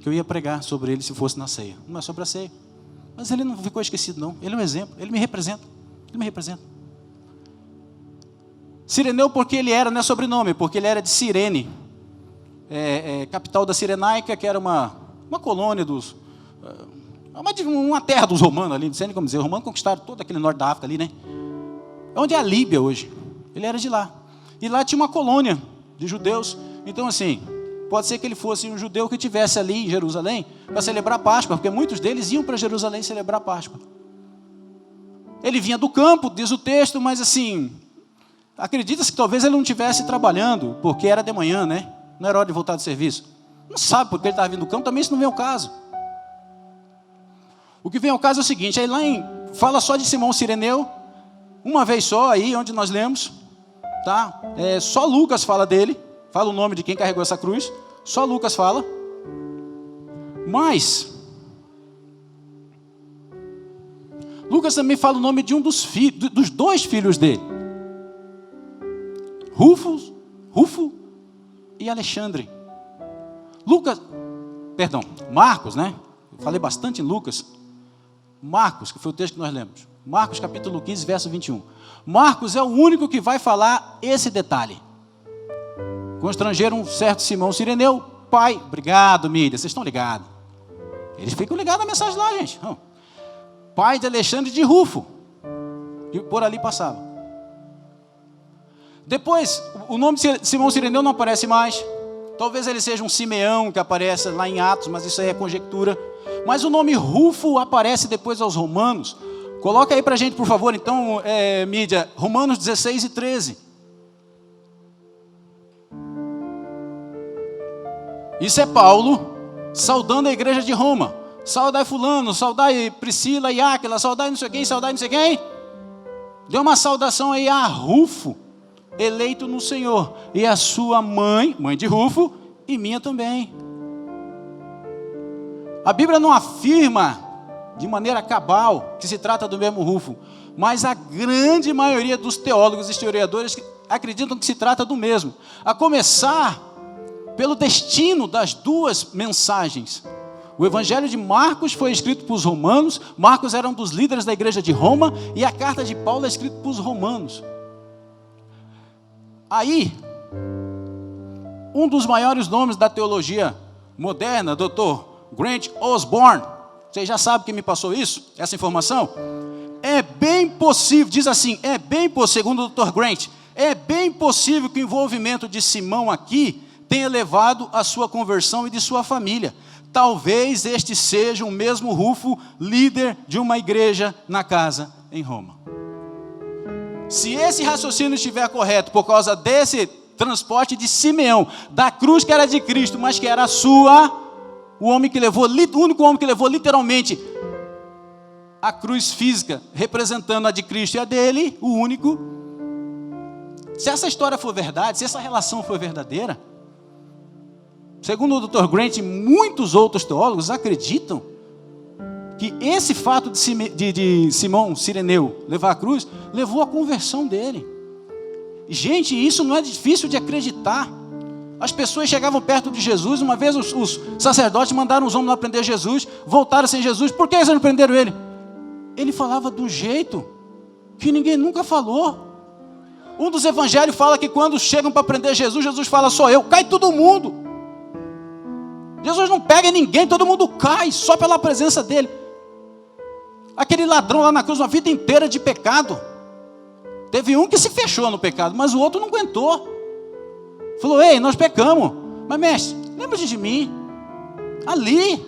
que eu ia pregar sobre ele se fosse na ceia. Não é sobre a ceia, mas ele não ficou esquecido não. Ele é um exemplo, ele me representa. Cireneu porque ele era, não é sobrenome, porque ele era de Cirene, capital da Cirenaica, que era uma colônia dos... uma terra dos romanos ali, não sei nem como dizer. Os romanos conquistaram todo aquele norte da África ali, né? É onde é a Líbia hoje. Ele era de lá. E lá tinha uma colônia de judeus. Então assim, pode ser que ele fosse um judeu que estivesse ali em Jerusalém para celebrar a Páscoa, porque muitos deles iam para Jerusalém celebrar a Páscoa. Ele vinha do campo, diz o texto, mas assim, acredita-se que talvez ele não estivesse trabalhando, porque era de manhã, né? Não era hora de voltar do serviço. Não sabe porque ele estava vindo do campo, também isso não vem ao caso. O que vem ao caso é o seguinte, aí fala só de Simão Cireneu, uma vez só, aí onde nós lemos, tá? Só Lucas fala dele, fala o nome de quem carregou essa cruz, só Lucas fala. Mas Lucas também fala o nome de um dos dois filhos dele, Rufo e Alexandre. Marcos, né? Eu falei bastante em Lucas. Marcos, que foi o texto que nós lemos. Marcos capítulo 15, verso 21. Marcos é o único que vai falar esse detalhe. Constrangeram um certo Simão Cireneu, pai. Obrigado, mídia, vocês estão ligados. Eles ficam ligados na mensagem lá, gente. Pai de Alexandre de Rufo. E por ali passava. Depois, o nome de Simão Cireneu não aparece mais. Talvez ele seja um Simeão que aparece lá em Atos, mas isso aí é conjectura. Mas o nome Rufo aparece depois aos Romanos. Coloca aí pra gente, por favor, então, mídia, Romanos 16 e 13. Isso é Paulo saudando a igreja de Roma. Saudai fulano, saudai Priscila e Áquila, saudai não sei quem, saudai não sei quem. Deu uma saudação aí a Rufo, eleito no Senhor. E a sua mãe de Rufo, e minha também. A Bíblia não afirma de maneira cabal que se trata do mesmo Rufo, mas a grande maioria dos teólogos e historiadores acreditam que se trata do mesmo. A começar pelo destino das duas mensagens. O Evangelho de Marcos foi escrito para os romanos. Marcos era um dos líderes da igreja de Roma, e a carta de Paulo é escrita para os romanos. Aí, um dos maiores nomes da teologia moderna, Dr. Grant Osborne, vocês já sabem quem me passou isso, essa informação? É bem possível, diz assim, é bem possível, segundo o Dr. Grant, é bem possível que o envolvimento de Simão aqui tenha levado à sua conversão e de sua família. Talvez este seja o mesmo Rufo, líder de uma igreja na casa em Roma. Se esse raciocínio estiver correto, por causa desse transporte de Simeão, da cruz que era de Cristo, mas que era sua, o único homem que levou literalmente a cruz física, representando a de Cristo e a dele, o único. Se essa história for verdade, se essa relação for verdadeira, segundo o Dr. Grant e muitos outros teólogos acreditam que esse fato de Simão Cireneu levar a cruz, levou à conversão dele. Gente, isso não é difícil de acreditar. As pessoas chegavam perto de Jesus, uma vez os sacerdotes mandaram os homens lá prender Jesus, voltaram sem Jesus. Por que eles não prenderam ele? Ele falava do jeito que ninguém nunca falou. Um dos evangelhos fala que quando chegam para prender Jesus, Jesus fala, sou eu, cai todo mundo. Jesus não pega ninguém, todo mundo cai, só pela presença dele. Aquele ladrão lá na cruz, uma vida inteira de pecado. Teve um que se fechou no pecado, mas o outro não aguentou. Falou, ei, nós pecamos. Mas mestre, lembra-te de mim. Ali.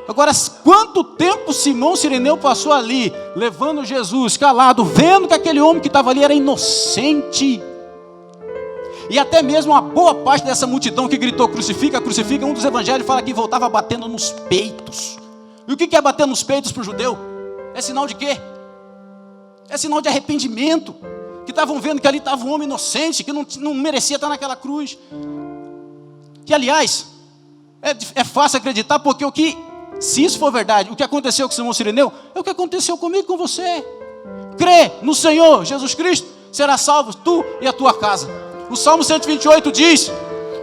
Agora, quanto tempo Simão Cireneu passou ali, levando Jesus, calado, vendo que aquele homem que estava ali era inocente. E até mesmo uma boa parte dessa multidão que gritou crucifica, crucifica, um dos evangelhos fala que voltava batendo nos peitos. E o que é bater nos peitos para o judeu? É sinal de quê? É sinal de arrependimento. Que estavam vendo que ali estava um homem inocente, que não merecia estar naquela cruz. Que, aliás, é fácil acreditar, porque se isso for verdade, o que aconteceu com Simão Cireneu, é o que aconteceu comigo e com você. Crê no Senhor Jesus Cristo, será salvo tu e a tua casa. O Salmo 128 diz: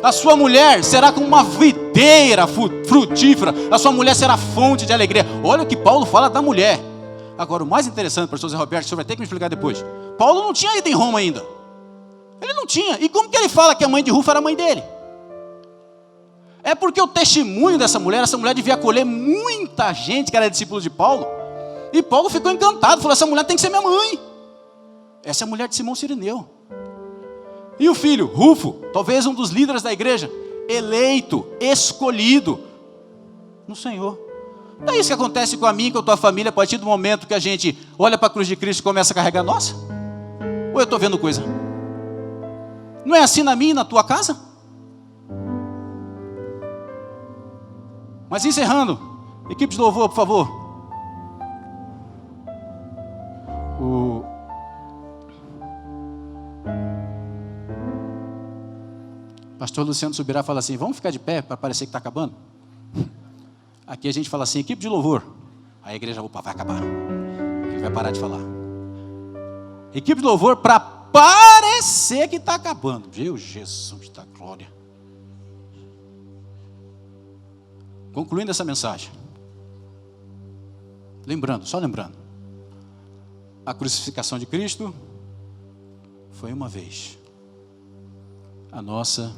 a sua mulher será como uma videira frutífera, a sua mulher será fonte de alegria. Olha o que Paulo fala da mulher. Agora, o mais interessante, pastor Zé Roberto, o senhor vai ter que me explicar depois. Paulo não tinha ido em Roma ainda. Ele não tinha. E como que ele fala que a mãe de Rufo era a mãe dele? É porque o testemunho dessa mulher, essa mulher devia acolher muita gente que era discípulo de Paulo. E Paulo ficou encantado, falou: essa mulher tem que ser minha mãe. Essa é a mulher de Simão Cireneu. E o filho, Rufo, talvez um dos líderes da igreja, eleito, escolhido no Senhor. Não é isso que acontece com a mim e com a tua família a partir do momento que a gente olha para a cruz de Cristo e começa a carregar a nossa? Ou eu estou vendo coisa? Não é assim na minha e na tua casa? Mas encerrando, equipe de louvor, por favor. O pastor Luciano Subirá fala assim: vamos ficar de pé para parecer que está acabando? Aqui a gente fala assim: equipe de louvor. Aí a igreja, opa, vai acabar. Ele vai parar de falar. Equipe de louvor para parecer que está acabando. Meu Jesus da glória. Concluindo essa mensagem. Só lembrando. A crucificação de Cristo foi uma vez. A nossa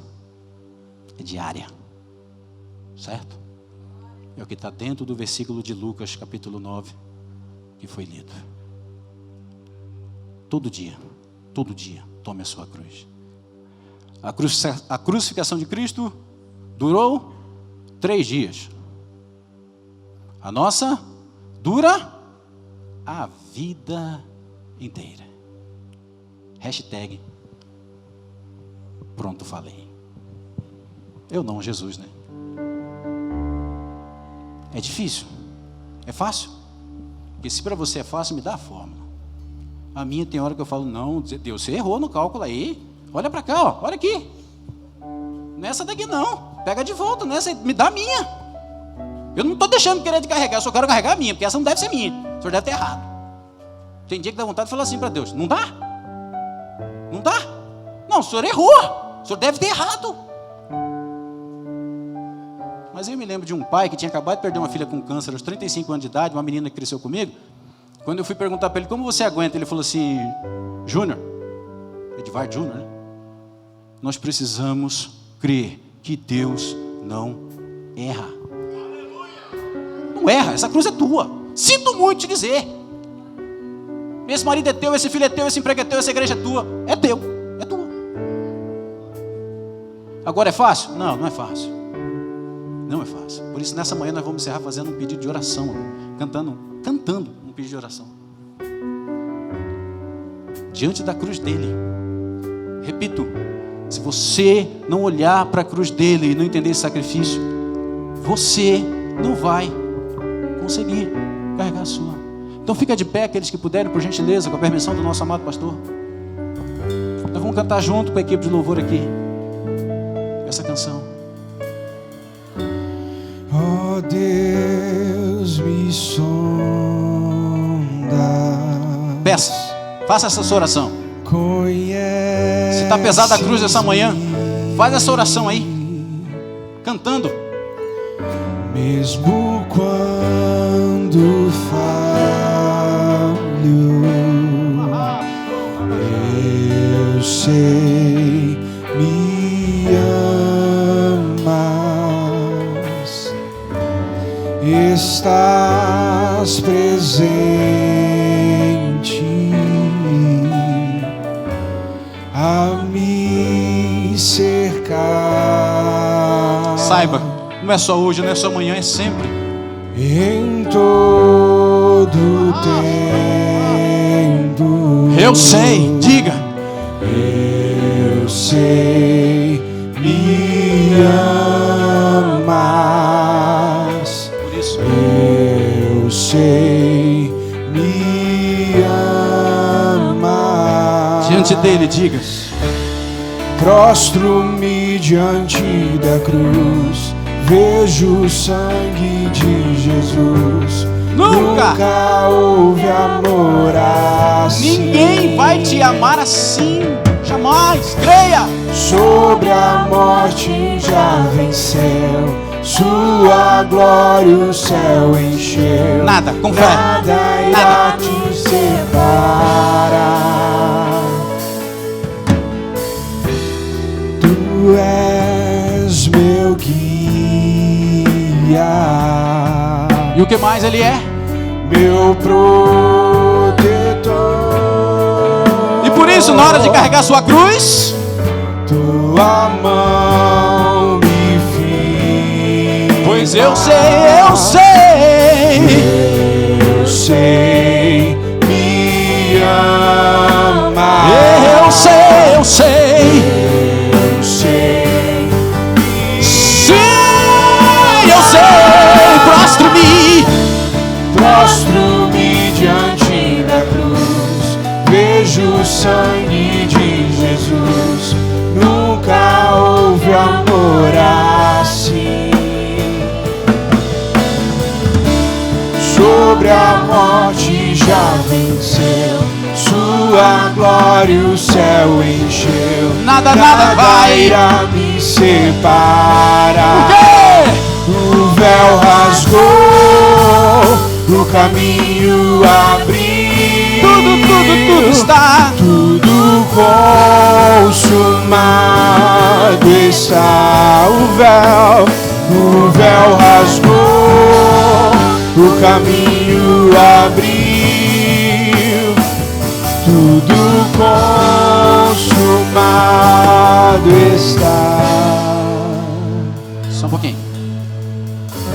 é diária. Certo? É o que está dentro do versículo de Lucas, capítulo 9, que foi lido. Todo dia, tome a sua cruz. A crucificação de Cristo durou 3 dias. A nossa dura a vida inteira. Hashtag pronto, falei. Eu não, Jesus, né? É difícil? É fácil? Porque se para você é fácil, me dá a fórmula. A minha tem hora que eu falo: não, Deus, você errou no cálculo aí. Olha para cá, ó, olha aqui. Nessa daqui não. Pega de volta, nessa, me dá a minha. Eu não estou deixando de querer de carregar, eu só quero carregar a minha, porque essa não deve ser minha. O senhor deve ter errado. Tem dia que dá vontade de falar assim para Deus: não dá? Não dá? Não, o senhor errou. O senhor deve ter errado. Mas eu me lembro de um pai que tinha acabado de perder uma filha com câncer aos 35 anos de idade, uma menina que cresceu comigo. Quando eu fui perguntar para ele: como você aguenta? Ele falou assim: Júnior, Edvar Júnior, né? Nós precisamos crer que Deus não erra. Não erra, essa cruz é tua. Sinto muito te dizer. Esse marido é teu, esse filho é teu, esse emprego é teu, essa igreja é tua. É teu, é tua. Agora é fácil? Não, não é fácil. Não é fácil. Por isso, nessa manhã nós vamos encerrar fazendo um pedido de oração, cantando um pedido de oração diante da cruz dele. Repito, se você não olhar para a cruz dele e não entender esse sacrifício, você não vai conseguir carregar a sua. Então fica de pé, aqueles que puderem, por gentileza, com a permissão do nosso amado pastor. Nós vamos cantar junto com a equipe de louvor aqui essa canção. Oh, Deus, me sonda. Peça, faça essa sua oração. Conhece. Se está pesada a cruz essa manhã, faz essa oração aí, cantando. Mesmo quando falho, eu sei, me amas, estás presente a me cercar. Saiba, não é só hoje, não é só amanhã, é sempre. Em todo tempo. Eu sei, diga. Eu sei. sei, me amas. Por isso, Eu sei, me amas. diante dele, diga: Prostro-me diante da cruz, vejo o sangue de Jesus. Nunca houve amor assim. ninguém vai te amar assim, jamais. Creia. Sobre a morte já venceu, sua glória o céu encheu. Nada, com fé. Nada irá Nada. te separar. Tu és meu guia, E o que mais ele é? meu protetor. E por isso, na hora de carregar sua cruz, Tua mão me firma. pois eu sei, eu sei, me ama. eu sei, eu sei, sim, eu sei, prostro-me diante da cruz, vejo o sangue de Jesus. Nunca houve amor assim. Sobre a morte já venceu, sua glória o céu encheu. Nada vai. irá me separar. O quê? O véu rasgou, o caminho abriu. Tudo está. Tudo consumado está. O véu rasgou, o caminho abriu. Tudo consumado está. Só um pouquinho.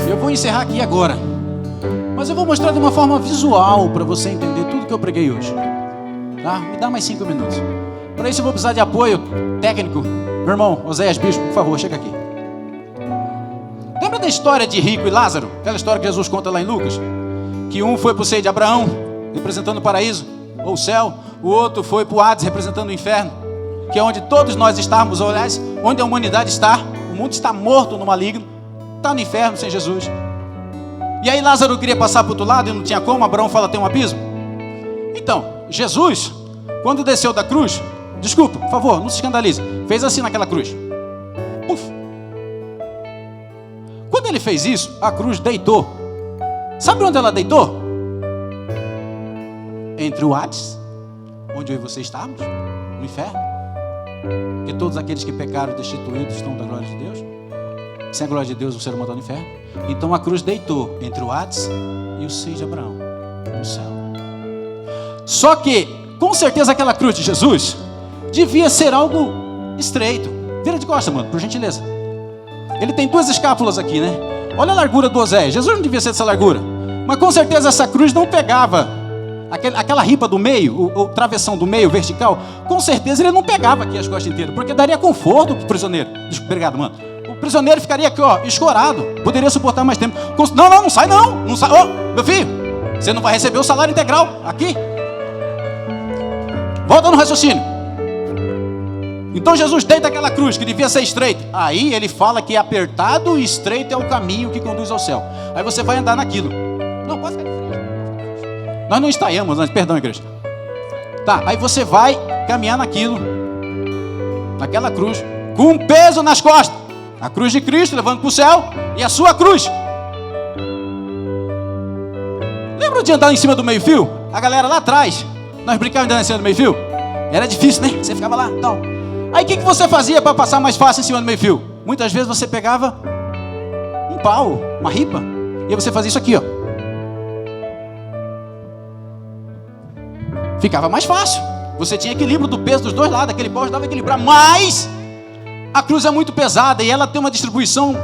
Eu vou encerrar aqui agora, mas eu vou mostrar de uma forma visual para você entender tudo que eu preguei hoje. Tá? Me dá mais 5 minutos. Para isso eu vou precisar de apoio técnico. Meu irmão, Oséias Bispo, por favor, chega aqui. Lembra da história de Rico e Lázaro? Aquela história que Jesus conta lá em Lucas? Que um foi para o seio de Abraão, representando o paraíso, ou o céu. O outro foi para o Hades, representando o inferno. Que é onde todos nós estamos, ou aliás, onde a humanidade está. O mundo está morto no maligno. Está no inferno sem Jesus. E aí Lázaro queria passar para o outro lado e não tinha como. Abraão fala, tem um abismo. Então, Jesus, quando desceu da cruz, desculpa, por favor, não se escandalize, fez assim naquela cruz. Puf. Quando ele fez isso, a cruz deitou. Sabe onde ela deitou? Entre o Hades, onde eu e você estávamos, no inferno. Porque todos aqueles que pecaram destituídos estão da glória de Deus. Sem a glória de Deus, o ser humano está no inferno. Então a cruz deitou entre o Hades e o seio de Abraão, no céu. Só que, com certeza, aquela cruz de Jesus devia ser algo estreito. Vira de costa, mano, por gentileza. Ele tem 2 escápulas aqui, né? Olha a largura do Oséias. Jesus não devia ser dessa largura. Mas com certeza essa cruz não pegava aquela ripa do meio, o travessão do meio vertical. Com certeza ele não pegava aqui as costas inteiras, porque daria conforto para o prisioneiro. Obrigado, mano. O prisioneiro ficaria aqui, ó, escorado. Poderia suportar mais tempo. Não sai não. Não sai. Ô, meu filho, você não vai receber o salário integral aqui. Volta no raciocínio. Então Jesus deita aquela cruz que devia ser estreita. Aí ele fala que apertado e estreito é o caminho que conduz ao céu. Aí você vai andar naquilo. Não, pode ficar de frente. Nós não estaiamos antes, perdão, igreja. Tá, aí você vai caminhar naquilo, naquela cruz, com um peso nas costas. A cruz de Cristo levando para o céu e a sua cruz. Lembra de andar em cima do meio-fio? A galera lá atrás, nós brincávamos de andar em cima do meio-fio. Era difícil, né? Você ficava lá, então. Aí o que você fazia para passar mais fácil em cima do meio-fio? Muitas vezes você pegava um pau, uma ripa, e aí você fazia isso aqui, ó. Ficava mais fácil. Você tinha equilíbrio do peso dos dois lados, aquele pau ajudava a equilibrar, mas a cruz é muito pesada e ela tem uma distribuição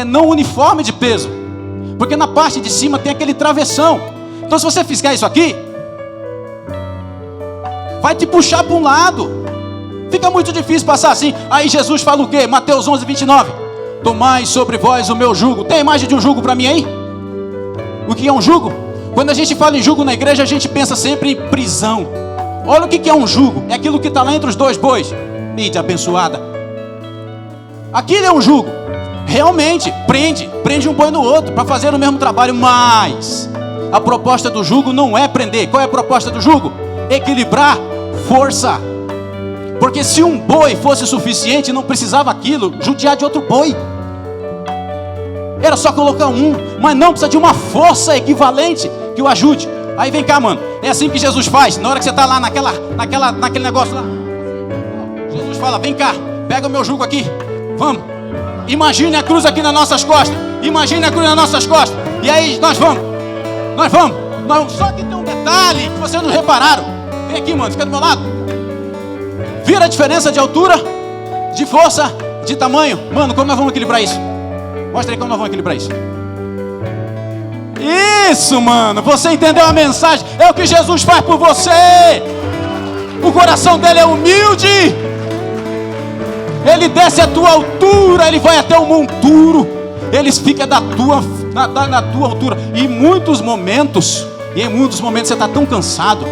não uniforme de peso, porque na parte de cima tem aquele travessão. Então se você fizer isso aqui, vai te puxar para um lado, Fica muito difícil passar assim. Aí Jesus fala o quê? Mateus 11, 29. Tomai sobre vós o meu jugo. Tem imagem de um jugo para mim aí? O que é um jugo? Quando a gente fala em jugo na igreja, a gente pensa sempre em prisão. Olha o que é um jugo. É aquilo que está lá entre os dois bois. Mídia abençoada. Aquilo é um jugo. Realmente, prende um boi no outro para fazer o mesmo trabalho. Mas a proposta do jugo não é prender. Qual é a proposta do jugo? Equilibrar força. Porque se um boi fosse suficiente, não precisava aquilo, judiar de outro boi. Era só colocar um, mas não, precisa de uma força equivalente que o ajude. Aí vem cá, mano, é assim que Jesus faz. Na hora que você está lá naquele negócio lá, Jesus fala, vem cá, pega o meu jugo aqui, vamos. Imagine a cruz aqui nas nossas costas. Imagine a cruz nas nossas costas. E aí nós vamos. Só que tem um detalhe que vocês não repararam. Vem aqui, mano, fica do meu lado. Vira a diferença de altura, de força, de tamanho. Mano, como nós vamos equilibrar isso? Mostra aí como nós vamos equilibrar isso. Isso, mano, você entendeu a mensagem? É o que Jesus faz por você. O coração dele é humilde. Ele desce a tua altura, ele vai até o monturo. Ele fica na tua altura. E em muitos momentos você está tão cansado.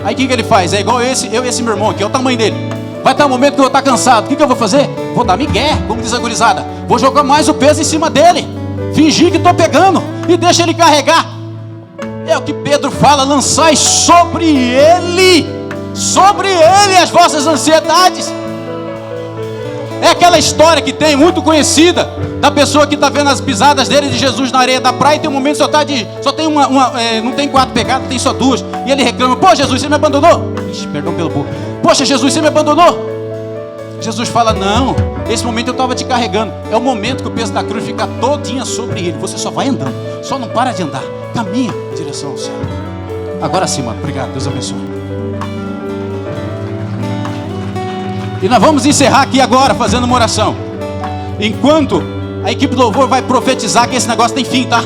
Aí o que ele faz? É igual eu e esse meu irmão aqui, é o tamanho dele. Vai ter um momento que eu vou estar cansado. O que eu vou fazer? Vou dar migué, como diz a gurizada. Vou jogar mais o peso em cima dele. Fingir que estou pegando e deixa ele carregar. É o que Pedro fala, lançai sobre ele as vossas ansiedades. É aquela história que tem, muito conhecida, da pessoa que está vendo as pisadas dele de Jesus na areia da praia, e tem um momento que só tem não tem 4 pegadas, tem só 2, e ele reclama, pô Jesus, você me abandonou? Ixi, perdão pelo povo. Poxa Jesus, você me abandonou? Jesus fala, não, esse momento eu estava te carregando. É o momento que o peso da cruz fica todinha sobre ele. Você só vai andando, só não para de andar, caminha em direção ao céu. Agora sim, mano, obrigado, Deus abençoe. E nós vamos encerrar aqui agora fazendo uma oração. Enquanto a equipe do louvor vai profetizar que esse negócio tem fim, tá?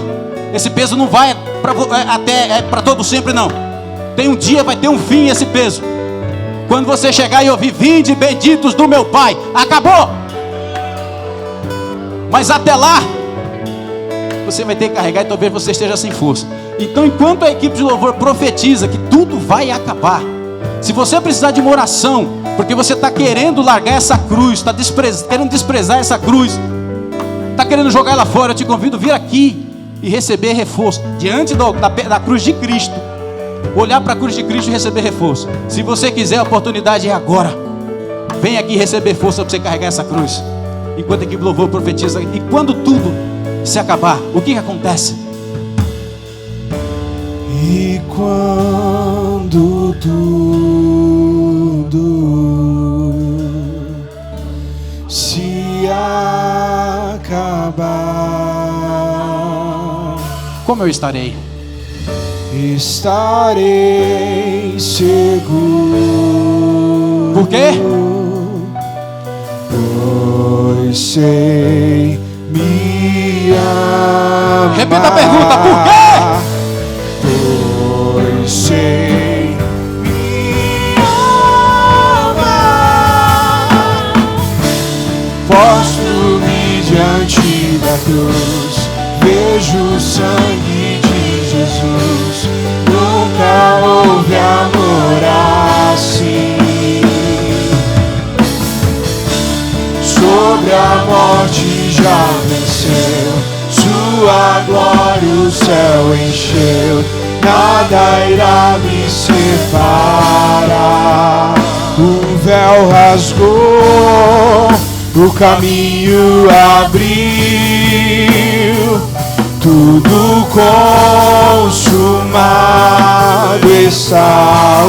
Esse peso não vai para todo sempre, não. Tem um dia, vai ter um fim esse peso. Quando você chegar e ouvir, vinde benditos do meu Pai, acabou. Mas até lá, você vai ter que carregar e talvez você esteja sem força. Então enquanto a equipe de louvor profetiza que tudo vai acabar, se você precisar de uma oração, porque você está querendo largar essa cruz, está querendo desprezar essa cruz, está querendo jogar ela fora, eu te convido a vir aqui e receber reforço diante da cruz de Cristo. Olhar para a cruz de Cristo e receber reforço. Se você quiser, a oportunidade é agora. Vem aqui receber força para você carregar essa cruz. Enquanto a equipe do louvor profetiza. E quando tudo se acabar, o que acontece? E quando tudo se acabar, como eu estarei? Estarei seguro. Por quê? Pois sei me amar. Repita a pergunta, por quê? Pois sei me amar. Posto-me diante da cruz, vejo o sangue de Jesus. Nunca houve amor assim. Sobre a morte já venceu, sua glória o céu encheu. Nada irá me separar. O véu rasgou, o caminho abriu, tudo consumado está.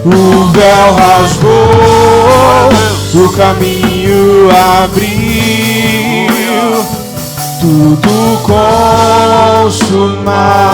O véu rasgou, o caminho abriu, tudo consumado